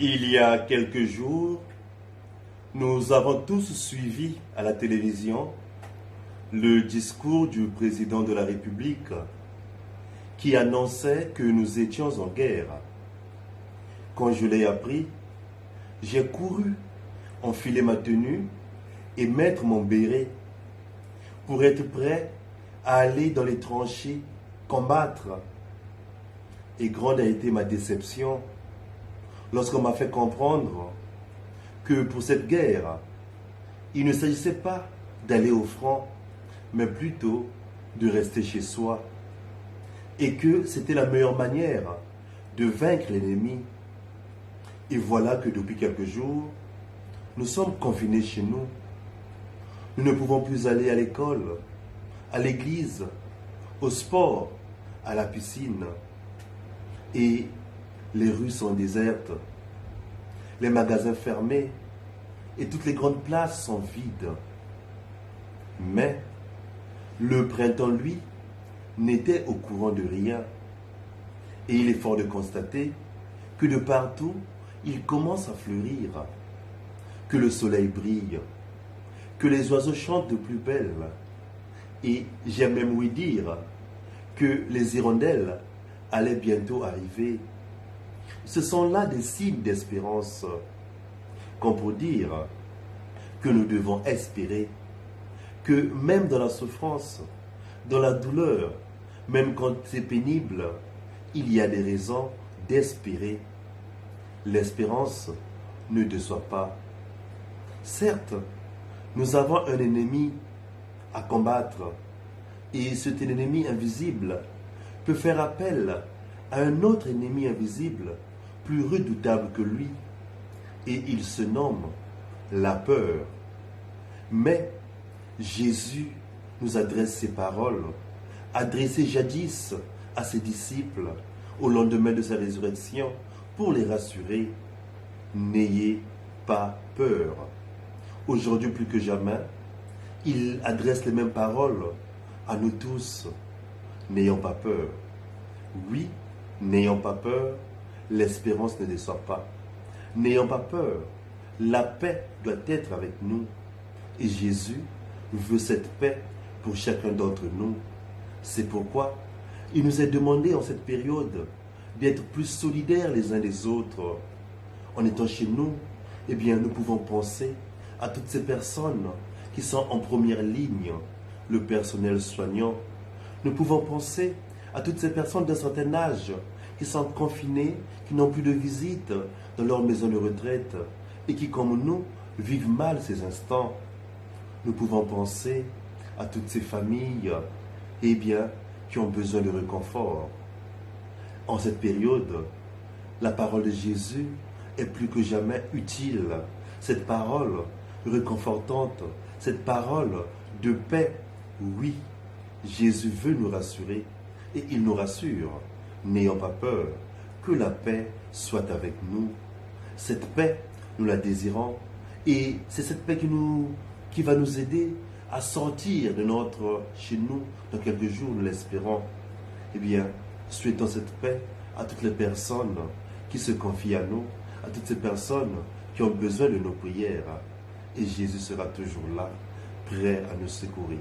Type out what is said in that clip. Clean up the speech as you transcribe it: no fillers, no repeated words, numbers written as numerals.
Il y a quelques jours, nous avons tous suivi à la télévision le discours du président de la République qui annonçait que nous étions en guerre. Quand je l'ai appris, j'ai couru enfiler ma tenue et mettre mon béret pour être prêt à aller dans les tranchées combattre. Et grande a été ma déception lorsqu'on m'a fait comprendre que pour cette guerre, il ne s'agissait pas d'aller au front, mais plutôt de rester chez soi. Et que c'était la meilleure manière de vaincre l'ennemi. Et voilà que depuis quelques jours, nous sommes confinés chez nous. Nous ne pouvons plus aller à l'école, à l'église, au sport, à la piscine. Et les rues sont désertes, les magasins fermés et toutes les grandes places sont vides. Mais le printemps, lui, n'était au courant de rien. Et il est fort de constater que de partout, il commence à fleurir, que le soleil brille, que les oiseaux chantent de plus belle. Et j'aime même ouï dire que les hirondelles allaient bientôt arriver. Ce sont là des signes d'espérance qu'on peut dire que nous devons espérer, que même dans la souffrance, dans la douleur, même quand c'est pénible, il y a des raisons d'espérer. L'espérance ne déçoit pas. Certes, nous avons un ennemi à combattre et cet ennemi invisible peut faire appel à un autre ennemi invisible plus redoutable que lui et il se nomme la peur. Mais Jésus nous adresse ces paroles, adressées jadis à ses disciples au lendemain de sa résurrection pour les rassurer. N'ayez pas peur. Aujourd'hui plus que jamais, il adresse les mêmes paroles à nous tous. N'ayons pas peur. Oui, n'ayons pas peur, l'espérance ne déçoit pas. N'ayons pas peur, la paix doit être avec nous. Et Jésus veut cette paix pour chacun d'entre nous. C'est pourquoi il nous est demandé en cette période d'être plus solidaires les uns des autres. En étant chez nous, eh bien, nous pouvons penser à toutes ces personnes qui sont en première ligne, le personnel soignant. Nous pouvons penser à toutes ces personnes d'un certain âge qui sont confinées, qui n'ont plus de visite dans leur maison de retraite et qui, comme nous, vivent mal ces instants. Nous pouvons penser à toutes ces familles eh bien, qui ont besoin de réconfort. En cette période, la parole de Jésus est plus que jamais utile. Cette parole réconfortante, cette parole de paix, oui, Jésus veut nous rassurer et il nous rassure. N'ayons pas peur, que la paix soit avec nous. Cette paix, nous la désirons et c'est cette paix qui va nous aider à sortir de notre chez nous dans quelques jours, nous l'espérons. Eh bien, souhaitons cette paix à toutes les personnes qui se confient à nous, à toutes ces personnes qui ont besoin de nos prières. Et Jésus sera toujours là, prêt à nous secourir.